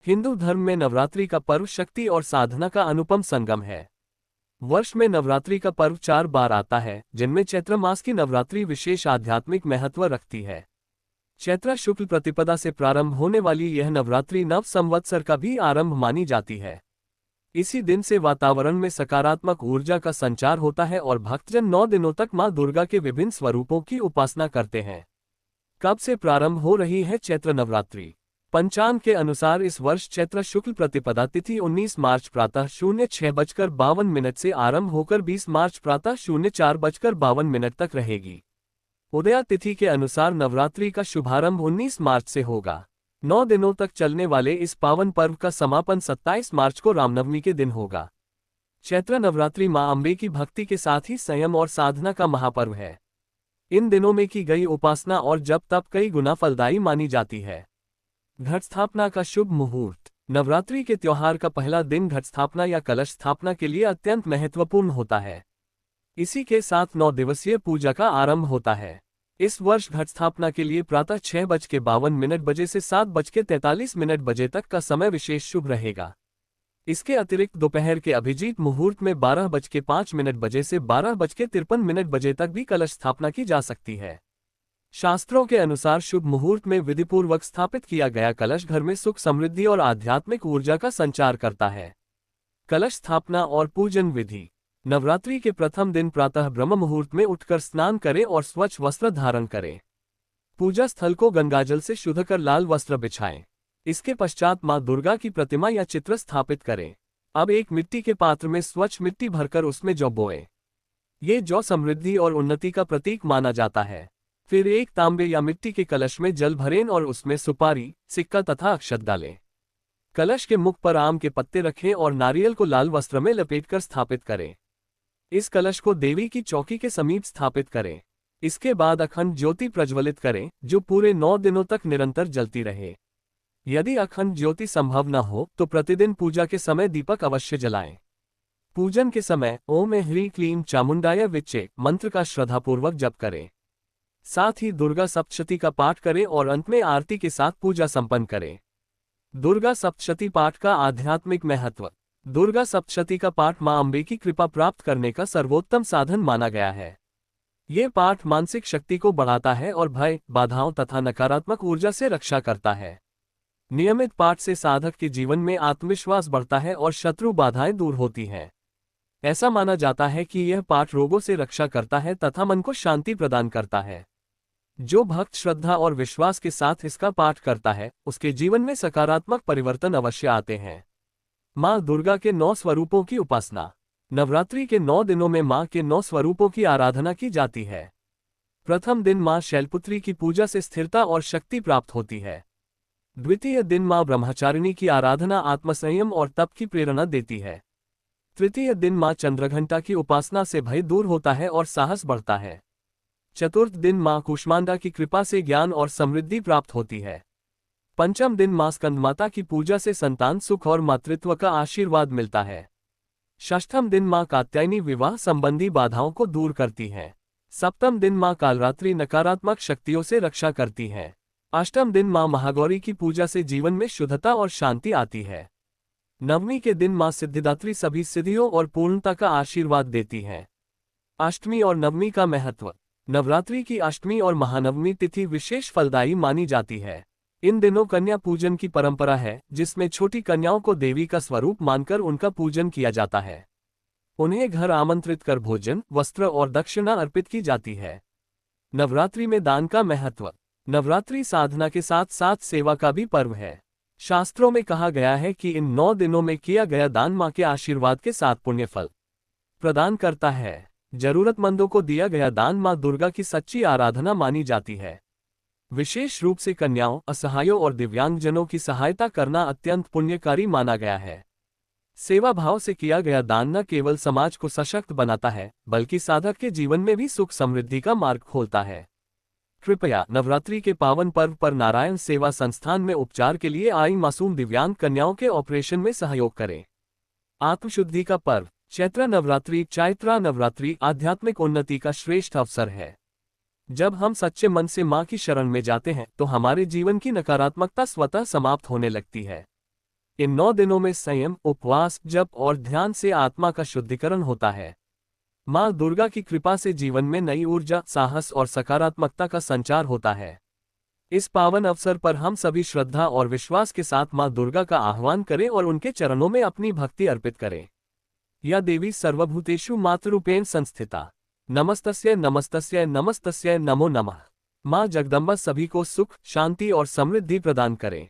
हिंदू धर्म में नवरात्रि का पर्व शक्ति और साधना का अनुपम संगम है। वर्ष में नवरात्रि का पर्व 4 बार आता है, जिनमें चैत्र मास की नवरात्रि विशेष आध्यात्मिक महत्व रखती है। चैत्र शुक्ल प्रतिपदा से प्रारंभ होने वाली यह नवरात्रि नव संवत्सर का भी आरंभ मानी जाती है। इसी दिन से वातावरण में सकारात्मक ऊर्जा का संचार होता है और भक्तजन 9 दिनों तक मां दुर्गा के विभिन्न स्वरूपों की उपासना करते हैं। कब से प्रारंभ हो रही है चैत्र नवरात्रि? पंचांग के अनुसार इस वर्ष चैत्र शुक्ल प्रतिपदा तिथि 19 मार्च प्रातः 06:52 से आरंभ होकर 20 मार्च प्रातः 04:52 तक रहेगी। उदया तिथि के अनुसार नवरात्रि का शुभारंभ 19 मार्च से होगा। 9 दिनों तक चलने वाले इस पावन पर्व का समापन 27 मार्च को रामनवमी के दिन होगा। चैत्र नवरात्रि मां अम्बे की भक्ति के साथ ही संयम और साधना का महापर्व है। इन दिनों में की गई उपासना और जप तप कई गुना फलदायी मानी जाती है। घट स्थापना का शुभ मुहूर्त। नवरात्रि के त्योहार का पहला दिन घट स्थापना या कलश स्थापना के लिए अत्यंत महत्वपूर्ण होता है। इसी के साथ 9 दिवसीय पूजा का आरंभ होता है। इस वर्ष घट स्थापना के लिए प्रातः 6:52 से 7:43 तक का समय विशेष शुभ रहेगा। इसके अतिरिक्त दोपहर के अभिजीत मुहूर्त में 12:05 से 12:53 तक भी कलश स्थापना की जा सकती है। शास्त्रों के अनुसार शुभ मुहूर्त में विधिपूर्वक स्थापित किया गया कलश घर में सुख समृद्धि और आध्यात्मिक ऊर्जा का संचार करता है। कलश स्थापना और पूजन विधि। नवरात्रि के प्रथम दिन प्रातः ब्रह्म मुहूर्त में उठकर स्नान करें और स्वच्छ वस्त्र धारण करें। पूजा स्थल को गंगाजल से शुद्ध कर लाल वस्त्र बिछाएं। इसके पश्चात मां दुर्गा की प्रतिमा या चित्र स्थापित करें। अब एक मिट्टी के पात्र में स्वच्छ मिट्टी भरकर उसमें जौ बोएं। ये जौ समृद्धि और उन्नति का प्रतीक माना जाता है। फिर एक तांबे या मिट्टी के कलश में जल भरें और उसमें सुपारी, सिक्का तथा अक्षत डालें। कलश के मुख पर आम के पत्ते रखें और नारियल को लाल वस्त्र में लपेटकर स्थापित करें। इस कलश को देवी की चौकी के समीप स्थापित करें। इसके बाद अखंड ज्योति प्रज्वलित करें, जो पूरे 9 दिनों तक निरंतर जलती रहे। यदि अखंड ज्योति संभव न हो तो प्रतिदिन पूजा के समय दीपक अवश्य जलाएं। पूजन के समय ओम ह्रीं क्लीं चामुंडाय विच्चे मंत्र का श्रद्धापूर्वक जप करें। साथ ही दुर्गा सप्तशती का पाठ करें और अंत में आरती के साथ पूजा संपन्न करें। दुर्गा सप्तशती पाठ का आध्यात्मिक महत्व। दुर्गा सप्तशती का पाठ मां अम्बे की कृपा प्राप्त करने का सर्वोत्तम साधन माना गया है। ये पाठ मानसिक शक्ति को बढ़ाता है और भय, बाधाओं तथा नकारात्मक ऊर्जा से रक्षा करता है। नियमित पाठ से साधक के जीवन में आत्मविश्वास बढ़ता है और शत्रु बाधाएं दूर होती हैं। ऐसा माना जाता है कि यह पाठ रोगों से रक्षा करता है तथा मन को शांति प्रदान करता है। जो भक्त श्रद्धा और विश्वास के साथ इसका पाठ करता है, उसके जीवन में सकारात्मक परिवर्तन अवश्य आते हैं। मां दुर्गा के 9 स्वरूपों की उपासना। नवरात्रि के 9 दिनों में मां के 9 स्वरूपों की आराधना की जाती है। प्रथम दिन मां शैलपुत्री की पूजा से स्थिरता और शक्ति प्राप्त होती है। द्वितीय दिन मां ब्रह्मचारिणी की आराधना आत्मसंयम और तप की प्रेरणा देती है। तृतीय दिन मां चंद्रघंटा की उपासना से भय दूर होता है और साहस बढ़ता है। चतुर्थ दिन मां कूष्मांडा की कृपा से ज्ञान और समृद्धि प्राप्त होती है। पंचम दिन मां स्कंदमाता की पूजा से संतान सुख और मातृत्व का आशीर्वाद मिलता है। षष्ठम दिन मां कात्यायनी विवाह संबंधी बाधाओं को दूर करती हैं। सप्तम दिन मां कालरात्रि नकारात्मक शक्तियों से रक्षा करती हैं। अष्टम दिन मां महागौरी की पूजा से जीवन में शुद्धता और शांति आती है। नवमी के दिन मां सिद्धिदात्री सभी सिद्धियों और पूर्णता का आशीर्वाद देती हैं। अष्टमी और नवमी का महत्व। नवरात्रि की अष्टमी और महानवमी तिथि विशेष फलदायी मानी जाती है। इन दिनों कन्या पूजन की परंपरा है, जिसमें छोटी कन्याओं को देवी का स्वरूप मानकर उनका पूजन किया जाता है। उन्हें घर आमंत्रित कर भोजन, वस्त्र और दक्षिणा अर्पित की जाती है। नवरात्रि में दान का महत्व। नवरात्रि साधना के साथ साथ सेवा का भी पर्व है। शास्त्रों में कहा गया है कि इन 9 दिनों में किया गया दान मां के आशीर्वाद के साथ पुण्य फल प्रदान करता है। जरूरतमंदों को दिया गया दान मां दुर्गा की सच्ची आराधना मानी जाती है। विशेष रूप से कन्याओं, असहायों और दिव्यांगजनों की सहायता करना अत्यंत पुण्यकारी माना गया है। सेवा भाव से किया गया दान न केवल समाज को सशक्त बनाता है, बल्कि साधक के जीवन में भी सुख समृद्धि का मार्ग खोलता है। कृपया नवरात्रि के पावन पर्व पर नारायण सेवा संस्थान में उपचार के लिए आई मासूम दिव्यांग कन्याओं के ऑपरेशन में सहयोग करें। आत्मशुद्धि का पर्व। चैत्र नवरात्रि आध्यात्मिक उन्नति का श्रेष्ठ अवसर है। जब हम सच्चे मन से मां की शरण में जाते हैं तो हमारे जीवन की नकारात्मकता स्वतः समाप्त होने लगती है। इन 9 दिनों में संयम, उपवास, जप और ध्यान से आत्मा का शुद्धिकरण होता है। माँ दुर्गा की कृपा से जीवन में नई ऊर्जा, साहस और सकारात्मकता का संचार होता है। इस पावन अवसर पर हम सभी श्रद्धा और विश्वास के साथ माँ दुर्गा का आह्वान करें और उनके चरणों में अपनी भक्ति अर्पित करें। या देवी सर्वभूतेषु मातृरूपेण संस्थिता, नमस्तस्यै नमस्तस्यै नमस्तस्यै नमो नमः। माँ जगदम्बा सभी को सुख, शांति और समृद्धि प्रदान करें।